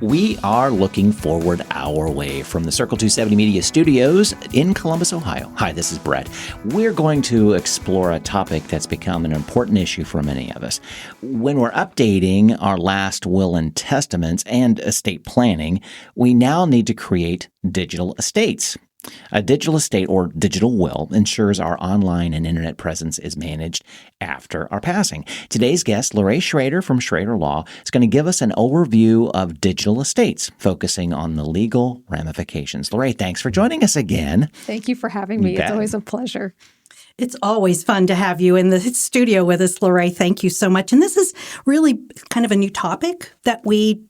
We are looking forward our way from the Circle 270 Media Studios in Columbus, Ohio. Hi, this is Brett. We're going to explore a topic that's become an important issue for many of us. When we're updating our last will and testaments and estate planning, we now need to create digital estates. A digital estate or digital will ensures our online and internet presence is managed after our passing. Today's guest, Larae Schraeder from Schraeder Law, is going to give us an overview of digital estates, focusing on the legal ramifications. Larae, thanks for joining us again. Thank you for having me. It's always a pleasure. It's always fun to have you in the studio with us, Larae. Thank you so much. And this is really kind of a new topic that we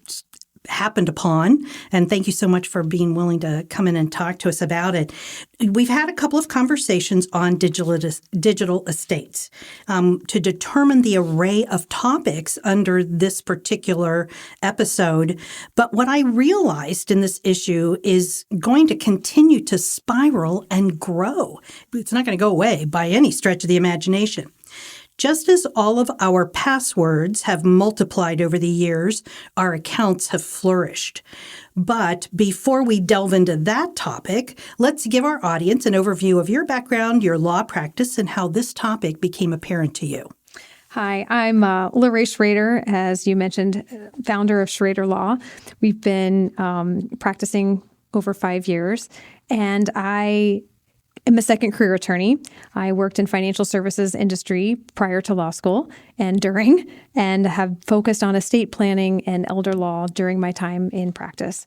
happened upon. And thank you so much for being willing to come in and talk to us about it. We've had a couple of conversations on digital estates to determine the array of topics under this particular episode. But what I realized in this issue is going to continue to spiral and grow. It's not going to go away by any stretch of the imagination. Just as all of our passwords have multiplied over the years, our accounts have flourished. But before we delve into that topic, let's give our audience an overview of your background, your law practice, and how this topic became apparent to you. Hi, I'm Larae Schraeder, as you mentioned, founder of Schraeder Law. We've been practicing over 5 years, and I'm a second career attorney. I worked in financial services industry prior to law school and during, and have focused on estate planning and elder law during my time in practice.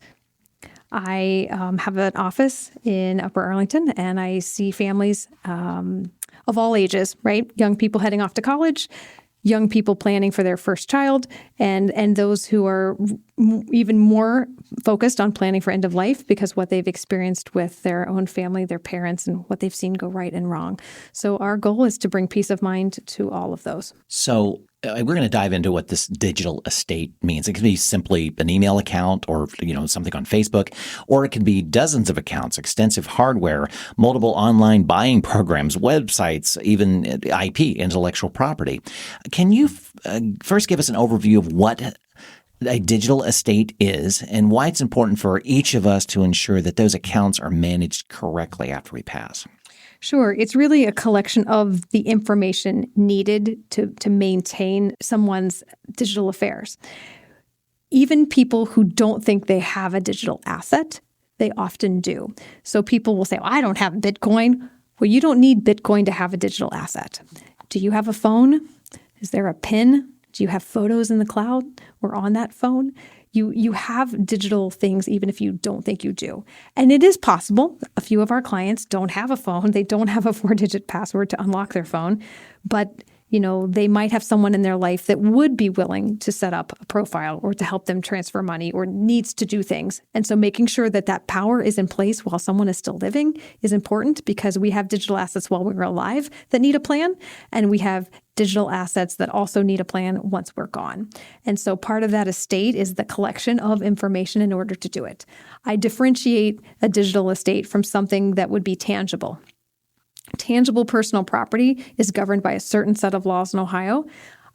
I have an office in Upper Arlington, and I see families of all ages, right? Young people heading off to college, young people planning for their first child, and those who are even more focused on planning for end of life because what they've experienced with their own family, their parents, and what they've seen go right and wrong. So our goal is to bring peace of mind to all of those. So we're going to dive into what this digital estate means. It can be simply an email account or, something on Facebook, or it can be dozens of accounts, extensive hardware, multiple online buying programs, websites, even IP, intellectual property. Can you first give us an overview of what a digital estate is and why it's important for each of us to ensure that those accounts are managed correctly after we pass? Sure. It's really a collection of the information needed to maintain someone's digital affairs. Even people who don't think they have a digital asset, they often do. So people will say, well, I don't have Bitcoin. Well, you don't need Bitcoin to have a digital asset. Do you have a phone? Is there a PIN? Do you have photos in the cloud or on that phone? You have digital things even if you don't think you do. And it is possible. A few of our clients don't have a phone. They don't have a 4-digit password to unlock their phone. But they might have someone in their life that would be willing to set up a profile or to help them transfer money or needs to do things. And so making sure that that power is in place while someone is still living is important because we have digital assets while we're alive that need a plan, and we have digital assets that also need a plan once we're gone. And so part of that estate is the collection of information in order to do it. I differentiate a digital estate from something that would be tangible. Tangible personal property is governed by a certain set of laws in Ohio.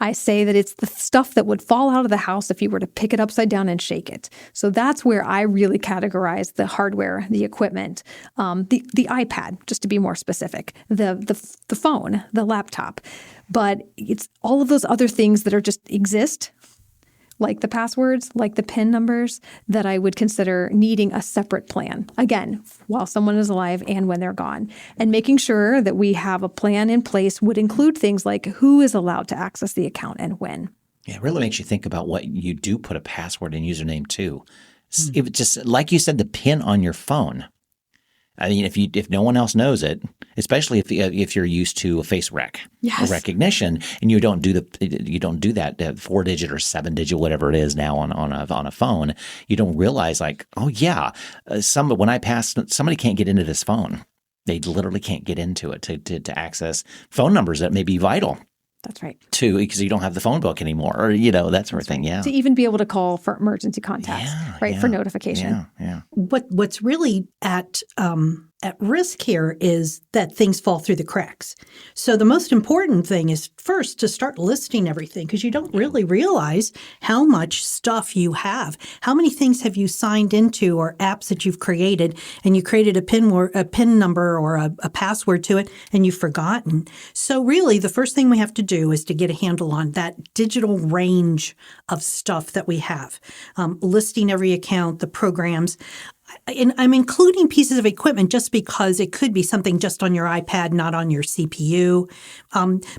I say that it's the stuff that would fall out of the house if you were to pick it upside down and shake it. So that's where I really categorize the hardware, the equipment, the iPad, just to be more specific, the phone, the laptop. But it's all of those other things that are just exist, like the passwords, like the PIN numbers, that I would consider needing a separate plan. Again, while someone is alive and when they're gone. And making sure that we have a plan in place would include things like who is allowed to access the account and when. Yeah, it really makes you think about what you do put a password and username to. If it just, like you said, the PIN on your phone. I mean, if no one else knows it, especially if you're used to a face recognition, and you don't do that 4-digit or 7-digit, whatever it is now on a phone, you don't realize when I pass, somebody can't get into this phone. They literally can't get into it to access phone numbers that may be vital. That's right. Because you don't have the phone book anymore, or that sort of thing. Yeah. To even be able to call for emergency contacts, for notification. Yeah. What's really at at risk here is that things fall through the cracks. So the most important thing is first to start listing everything, because you don't really realize how much stuff you have. How many things have you signed into, or apps that you've created, and you created a PIN number or a password to it, and you've forgotten. So really, the first thing we have to do is to get a handle on that digital range of stuff that we have. Listing every account, the programs. And I'm including pieces of equipment just because it could be something just on your iPad, not on your CPU.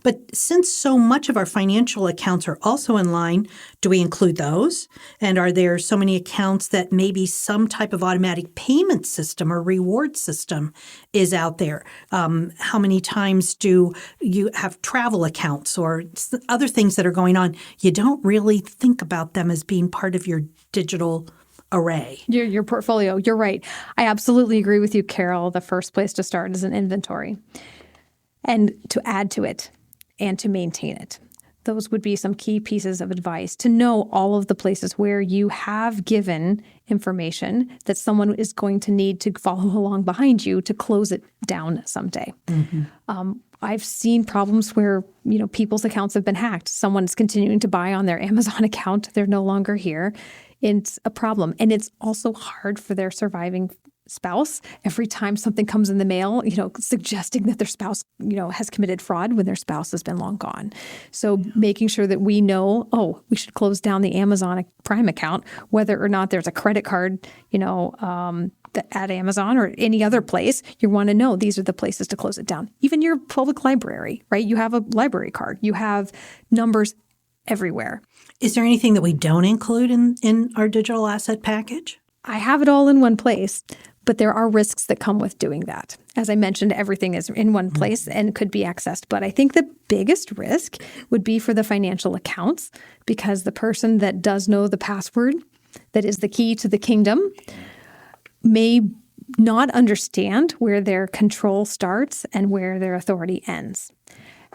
But since so much of our financial accounts are also online, do we include those? And are there so many accounts that maybe some type of automatic payment system or reward system is out there? How many times do you have travel accounts or other things that are going on? You don't really think about them as being part of your digital array. Your portfolio. You're right. I absolutely agree with you, Carol. The first place to start is an inventory and to add to it and to maintain it. Those would be some key pieces of advice, to know all of the places where you have given information that someone is going to need to follow along behind you to close it down someday. Mm-hmm. I've seen problems where, people's accounts have been hacked. Someone's continuing to buy on their Amazon account. They're no longer here. It's a problem. And it's also hard for their surviving spouse. Every time something comes in the mail, suggesting that their spouse, has committed fraud when their spouse has been long gone. So making sure that we know, we should close down the Amazon Prime account, whether or not there's a credit card, at Amazon or any other place, you want to know these are the places to close it down. Even your public library, right? You have a library card. You have numbers everywhere. Is there anything that we don't include in our digital asset package? I have it all in one place, but there are risks that come with doing that. As I mentioned, everything is in one place and could be accessed. But I think the biggest risk would be for the financial accounts, because the person that does know the password, that is the key to the kingdom, may not understand where their control starts and where their authority ends.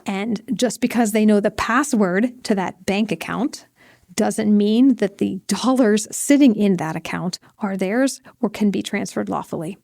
And just because they know the password to that bank account doesn't mean that the dollars sitting in that account are theirs or can be transferred lawfully.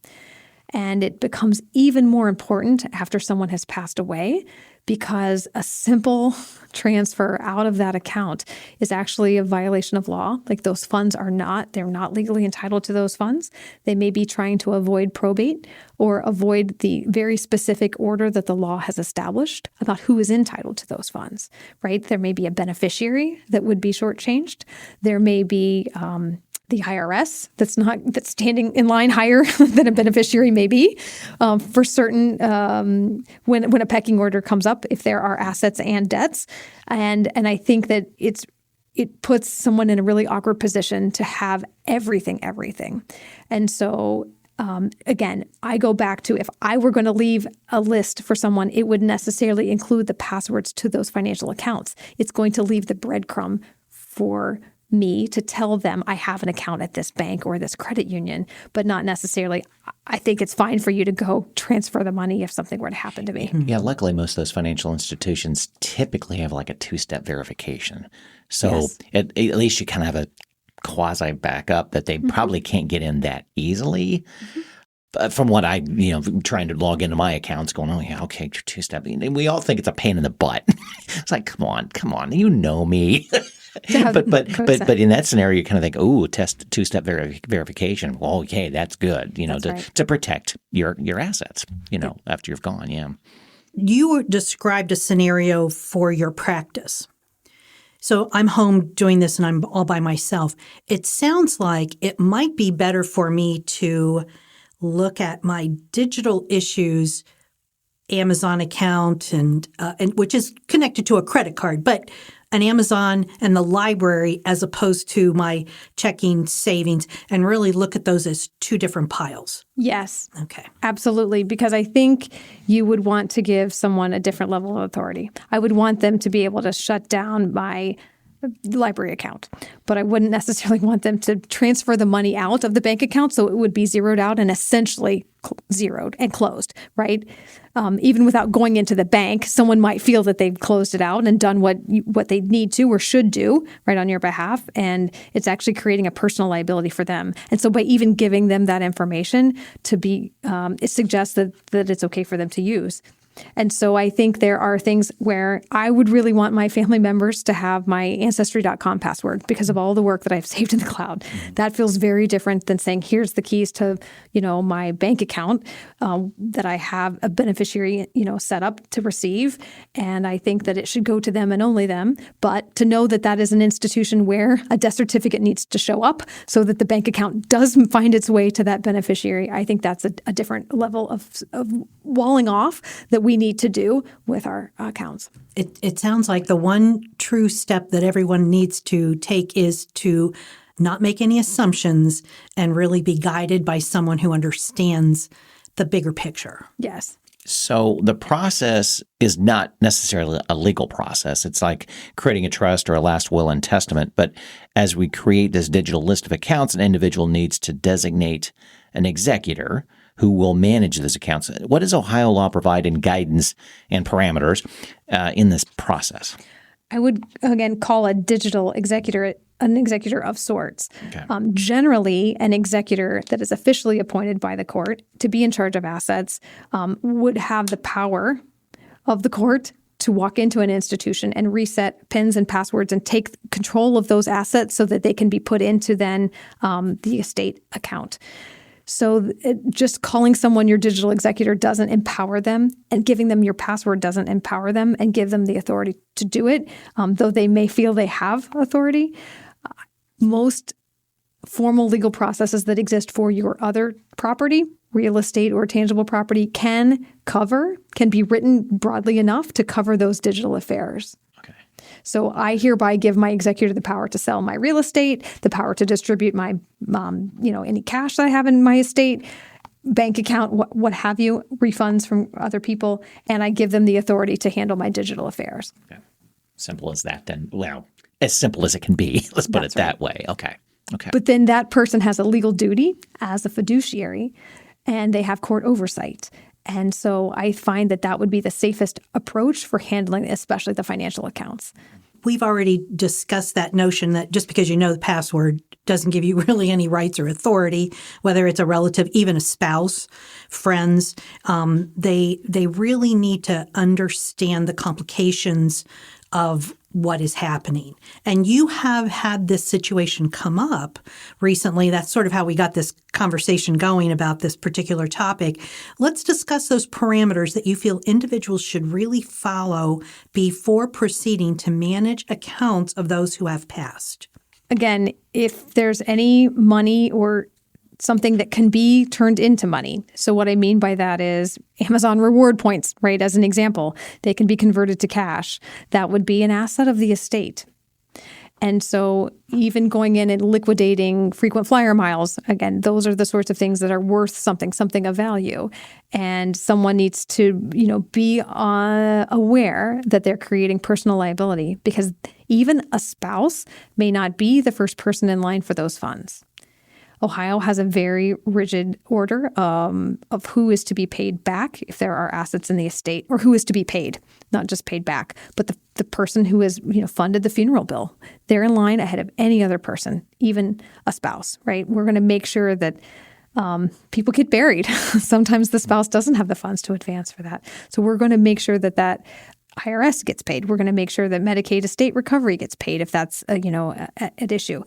And it becomes even more important after someone has passed away, because a simple transfer out of that account is actually a violation of law. Like, those funds they're not legally entitled to those funds. They may be trying to avoid probate or avoid the very specific order that the law has established about who is entitled to those funds, right? There may be a beneficiary that would be shortchanged. There may be the IRS that's standing in line higher than a beneficiary may be for certain when a pecking order comes up, if there are assets and debts. And I think that it puts someone in a really awkward position to have everything. And so again, I go back to, if I were going to leave a list for someone, it would necessarily include the passwords to those financial accounts. It's going to leave the breadcrumb for me to tell them I have an account at this bank or this credit union, but not necessarily, I think it's fine for you to go transfer the money if something were to happen to me. Yeah, luckily most of those financial institutions typically have like a two-step verification. So Yes. at least you kind of have a quasi backup that they probably can't get in that easily. From what I, trying to log into my accounts going, okay, two-step. And we all think it's a pain in the butt. It's like, come on, you know me. But in that scenario, you kind of think, test two-step verification. Well, okay, that's good, to protect your assets, after you've gone, yeah. You described a scenario for your practice. So I'm home doing this and I'm all by myself. It sounds like it might be better for me to look at my digital issues Amazon account and which is connected to a credit card, but an Amazon and the library as opposed to my checking savings, and really look at those as two different piles. Yes. Okay. Absolutely. Because I think you would want to give someone a different level of authority. I would want them to be able to shut down my library account. But I wouldn't necessarily want them to transfer the money out of the bank account, so it would be zeroed out and essentially zeroed and closed, right? Even without going into the bank, someone might feel that they've closed it out and done what they need to or should do, right, on your behalf, and it's actually creating a personal liability for them. And so by even giving them that information to be, it suggests that it's okay for them to use. And so I think there are things where I would really want my family members to have my Ancestry.com password because of all the work that I've saved in the cloud. That feels very different than saying, here's the keys to, my bank account that I have a beneficiary, set up to receive. And I think that it should go to them and only them. But to know that that is an institution where a death certificate needs to show up so that the bank account does find its way to that beneficiary, I think that's a different level of walling off that we need to do with our accounts. It sounds like the one true step that everyone needs to take is to not make any assumptions and really be guided by someone who understands the bigger picture. Yes. So the process is not necessarily a legal process. It's like creating a trust or a last will and testament. But as we create this digital list of accounts, an individual needs to designate an executor who will manage those accounts. What does Ohio law provide in guidance and parameters in this process? I would, again, call a digital executor an executor of sorts. Okay. Generally, an executor that is officially appointed by the court to be in charge of assets would have the power of the court to walk into an institution and reset PINs and passwords and take control of those assets so that they can be put into then the estate account. So just calling someone your digital executor doesn't empower them, and giving them your password doesn't empower them and give them the authority to do it, though they may feel they have authority. Most formal legal processes that exist for your other property, real estate or tangible property, can be written broadly enough to cover those digital affairs. Okay. So I hereby give my executor the power to sell my real estate, the power to distribute my, any cash that I have in my estate, bank account, what have you, refunds from other people, and I give them the authority to handle my digital affairs. Okay. Simple as that then. Well, as simple as it can be. Let's put it that way. Okay. But then that person has a legal duty as a fiduciary, and they have court oversight. And so I find that would be the safest approach for handling, especially the financial accounts. We've already discussed that notion that just because you know the password doesn't give you really any rights or authority, whether it's a relative, even a spouse, friends. They really need to understand the complications of what is happening. And you have had this situation come up recently. That's sort of how we got this conversation going about this particular topic. Let's discuss those parameters that you feel individuals should really follow before proceeding to manage accounts of those who have passed. Again, if there's any money or something that can be turned into money. So what I mean by that is Amazon reward points, right? As an example, they can be converted to cash. That would be an asset of the estate. And so even going in and liquidating frequent flyer miles, again, those are the sorts of things that are worth something of value. And someone needs to, be aware that they're creating personal liability, because even a spouse may not be the first person in line for those funds. Ohio has a very rigid order of who is to be paid back if there are assets in the estate, or who is to be paid, not just paid back, but the person who has funded the funeral bill. They're in line ahead of any other person, even a spouse, right? We're going to make sure that people get buried. Sometimes the spouse doesn't have the funds to advance for that. So we're going to make sure that IRS gets paid. We're going to make sure that Medicaid estate recovery gets paid if that's at issue.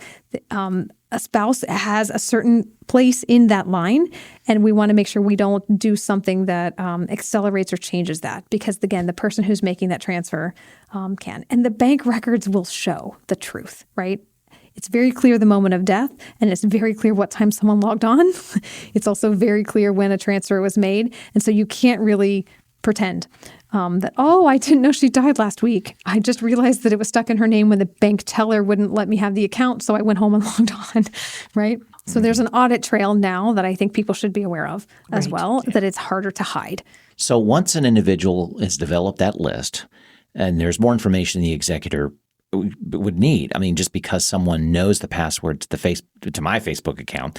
A spouse has a certain place in that line, and we want to make sure we don't do something that accelerates or changes that, because again, the person who's making that transfer can. And the bank records will show the truth, right? It's very clear the moment of death, and it's very clear what time someone logged on. It's also very clear when a transfer was made, and so you can't really pretend that, I didn't know she died last week. I just realized that it was stuck in her name when the bank teller wouldn't let me have the account, so I went home and logged on, right? So there's an audit trail now that I think people should be aware of as well, that it's harder to hide. So once an individual has developed that list and there's more information the executor would need. I mean, just because someone knows the password to my Facebook account,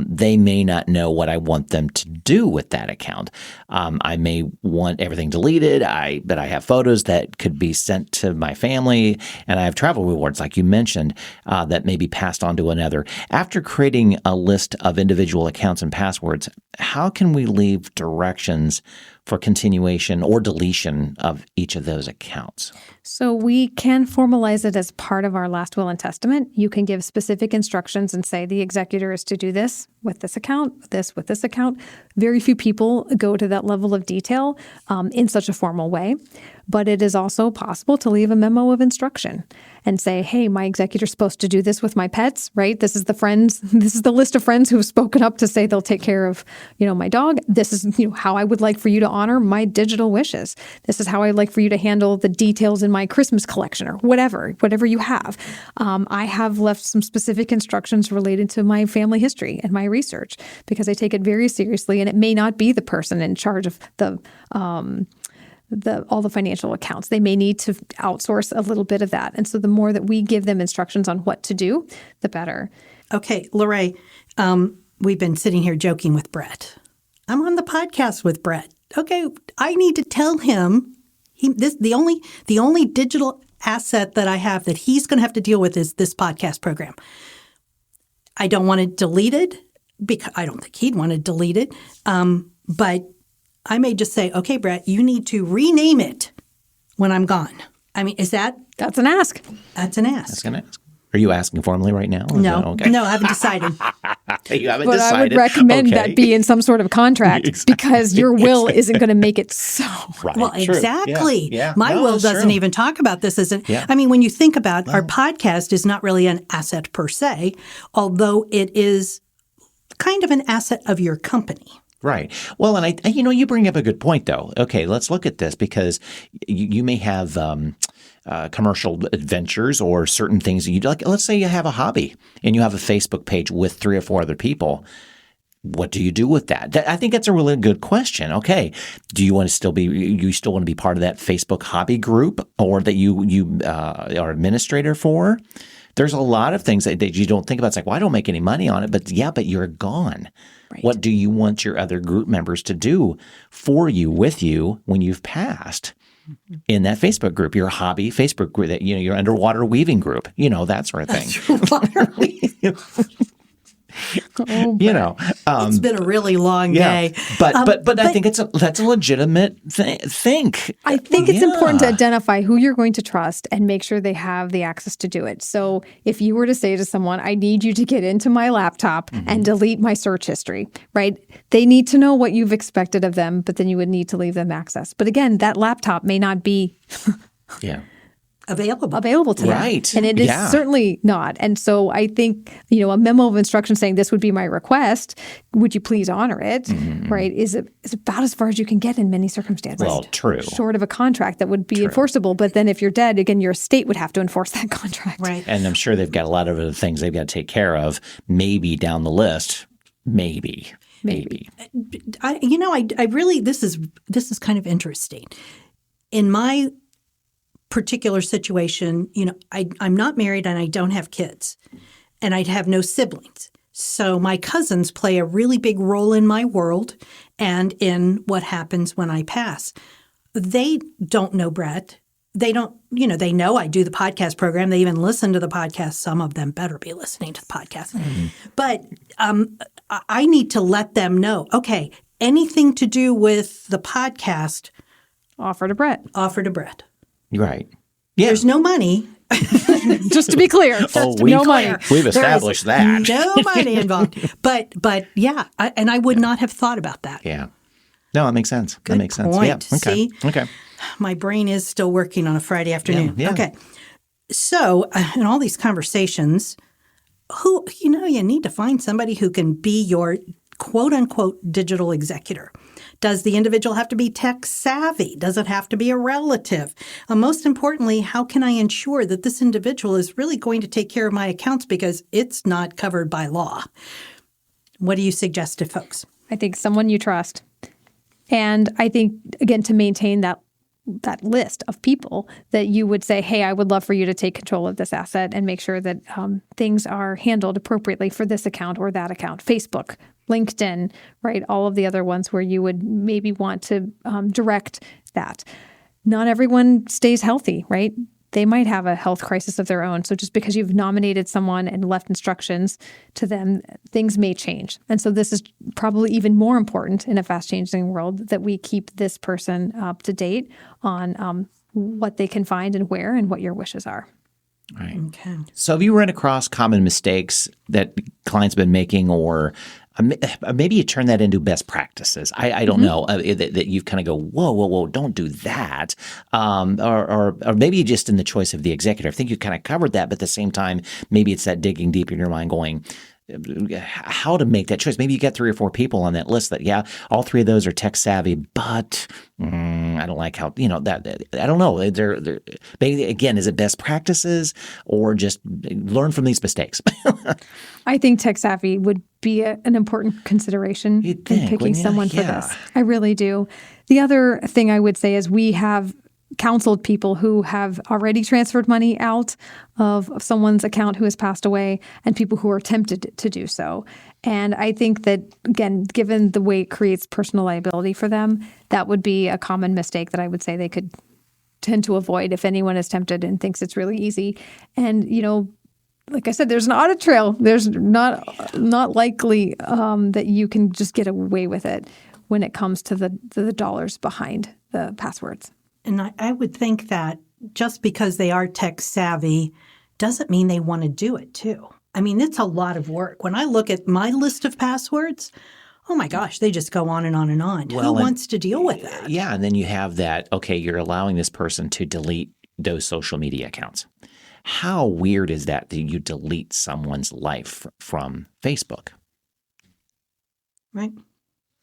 they may not know what I want them to do with that account. I may want everything deleted. But I have photos that could be sent to my family, and I have travel rewards, like you mentioned, that may be passed on to another. After creating a list of individual accounts and passwords, how can we leave directions for continuation or deletion of each of those accounts? So we can formalize it as part of our last will and testament. You can give specific instructions and say the executor is to do this with this account, this with this account. Very few people go to that level of detail in such a formal way. But it is also possible to leave a memo of instruction and say, hey, my executor's supposed to do this with my pets, right? This is the list of friends who have spoken up to say they'll take care of, my dog. This is, how I would like for you to honor my digital wishes. This is how I'd like for you to handle the details in my Christmas collection or whatever you have. I have left some specific instructions related to my family history and my research because I take it very seriously, and it may not be the person in charge of all the financial accounts. They may need to outsource a little bit of that. And so the more that we give them instructions on what to do, the better. Okay, Larae, we've been sitting here joking with Brett. I'm on the podcast with Brett. Okay, I need to tell him the only digital asset that I have that he's going to have to deal with is this podcast program. I don't want it deleted because I don't think he'd want it deleted. But I may just say, okay, Brett, you need to rename it when I'm gone. I mean, that's an ask. That's an ask. That's an ask. Are you asking formally right now? No. Okay. No, I haven't decided. You haven't but decided. I would recommend that be in some sort of contract because your will isn't going to make it so. Right. Well, True. exactly. Yeah. My will doesn't even talk about this. I mean, when you think about our podcast is not really an asset per se, although it is kind of an asset of your company. Right. Well, and you bring up a good point, though. Okay, let's look at this because you may have commercial adventures or certain things that you like. Let's say you have a hobby and you have a Facebook page with 3 or 4 other people. What do you do with that? I think that's a really good question. Okay, do you want to still be part of that Facebook hobby group, or that you are administrator for? There's a lot of things that you don't think about. It's like, well, I don't make any money on it, but you're gone. Right. What do you want your other group members to do for you, with you, when you've passed in that Facebook group, your hobby Facebook group, that your underwater weaving group, that sort of thing. Underwater weaving. It's been a really long day. But I think that's a legitimate thing. I think it's important to identify who you're going to trust and make sure they have the access to do it. So if you were to say to someone, I need you to get into my laptop and delete my search history, right? They need to know what you've expected of them, but then you would need to leave them access. But again, that laptop may not be available to them. Right. And it is certainly not. And so I think, a memo of instruction saying this would be my request, would you please honor it, right, is about as far as you can get in many circumstances. Well, true. Short of a contract that would be enforceable. But then if you're dead, again, your estate would have to enforce that contract. Right. And I'm sure they've got a lot of other things they've got to take care of, maybe down the list. Maybe. I really, this is kind of interesting. In my particular situation, I'm not married and I don't have kids, and I have no siblings. So my cousins play a really big role in my world and in what happens when I pass. They don't know Brett. They don't, they know I do the podcast program. They even listen to the podcast. Some of them better be listening to the podcast. But I need to let them know, okay, anything to do with the podcast, offer to Brett. Right. Yeah. There's no money. Just to be clear. No money. We've established that. No money involved. But I would not have thought about that. Yeah. No, that makes sense. Good that makes sense. point. Yeah. Okay. See? Okay. My brain is still working on a Friday afternoon. Yeah. Okay. So in all these conversations, you need to find somebody who can be your quote unquote digital executor. Does the individual have to be tech savvy? Does it have to be a relative? Most importantly, how can I ensure that this individual is really going to take care of my accounts because it's not covered by law? What do you suggest to folks? I think someone you trust. And I think, again, to maintain that that list of people that you would say, hey, I would love for you to take control of this asset and make sure that things are handled appropriately for this account or that account. Facebook, LinkedIn, right? All of the other ones where you would maybe want to direct that. Not everyone stays healthy, right? They might have a health crisis of their own. So just because you've nominated someone and left instructions to them, things may change. And so this is probably even more important in a fast-changing world, that we keep this person up to date on what they can find and where and what your wishes are. Right. Okay. So have you run across common mistakes that clients have been making, or maybe you turn that into best practices? I don't know, that you kind of go, whoa, don't do that. Or maybe just in the choice of the executor. I think you kind of covered that, but at the same time, maybe it's that digging deep in your mind going, how to make that choice. Maybe you get 3 or 4 people on that list that, yeah, all 3 of those are tech savvy, but I don't like how, that I don't know. They're maybe, again, is it best practices or just learn from these mistakes? I think tech savvy would be an important consideration in picking someone for this. I really do. The other thing I would say is we have counseled people who have already transferred money out of someone's account who has passed away, and people who are tempted to do so. And I think that, again, given the way it creates personal liability for them, that would be a common mistake that I would say they could tend to avoid if anyone is tempted and thinks it's really easy. And, like I said, there's an audit trail. There's not likely that you can just get away with it when it comes to the dollars behind the passwords. And I would think that just because they are tech savvy doesn't mean they want to do it too. I mean, it's a lot of work. When I look at my list of passwords, oh my gosh, they just go on and on and on. Who wants to deal with that? Yeah, and then you have that, okay, you're allowing this person to delete those social media accounts. How weird is that you delete someone's life from Facebook? Right.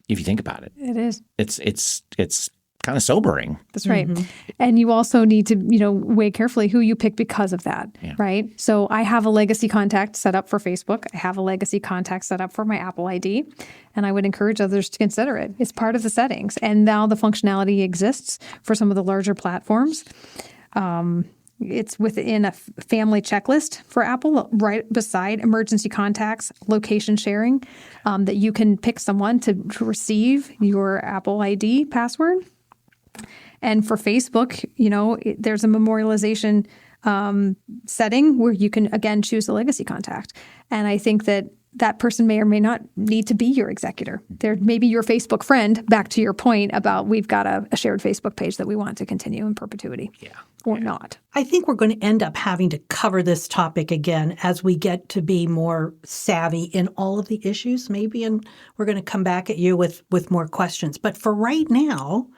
If you think about it. It is. It's kind of sobering. That's right. Mm-hmm. And you also need to, weigh carefully who you pick because of that, right? So I have a legacy contact set up for Facebook. I have a legacy contact set up for my Apple ID, and I would encourage others to consider it. It's part of the settings. And now the functionality exists for some of the larger platforms. It's within a family checklist for Apple, right beside emergency contacts, location sharing, that you can pick someone to receive your Apple ID password. And for Facebook, there's a memorialization setting where you can, again, choose a legacy contact. And I think that person may or may not need to be your executor. They're maybe your Facebook friend, back to your point about we've got a shared Facebook page that we want to continue in perpetuity or not. I think we're going to end up having to cover this topic again as we get to be more savvy in all of the issues maybe, and we're going to come back at you with more questions. But for right now,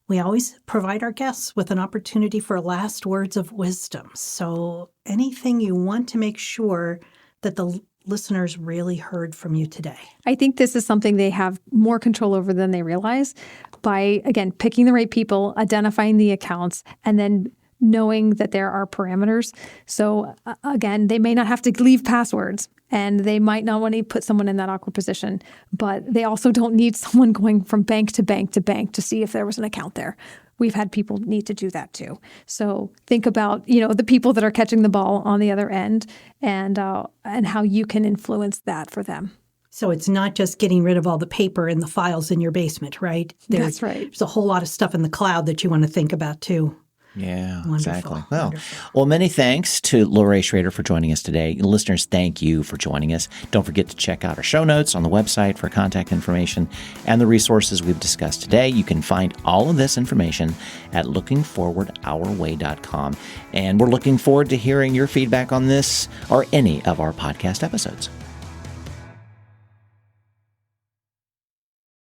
we always provide our guests with an opportunity for last words of wisdom. So anything you want to make sure that the listeners really heard from you today? I think this is something they have more control over than they realize by, again, picking the right people, identifying the accounts, and then knowing that there are parameters. So again, they may not have to leave passwords, and they might not want to put someone in that awkward position, but they also don't need someone going from bank to bank to bank to see if there was an account there. We've had people need to do that too. So think about, the people that are catching the ball on the other end and how you can influence that for them. So it's not just getting rid of all the paper and the files in your basement, right? That's right. There's a whole lot of stuff in the cloud that you want to think about too. Yeah, Wonderful. Exactly. Well, Wonderful. Many thanks to Larae Schraeder for joining us today. Listeners, thank you for joining us. Don't forget to check out our show notes on the website for contact information and the resources we've discussed today. You can find all of this information at lookingforwardourway.com. And we're looking forward to hearing your feedback on this or any of our podcast episodes.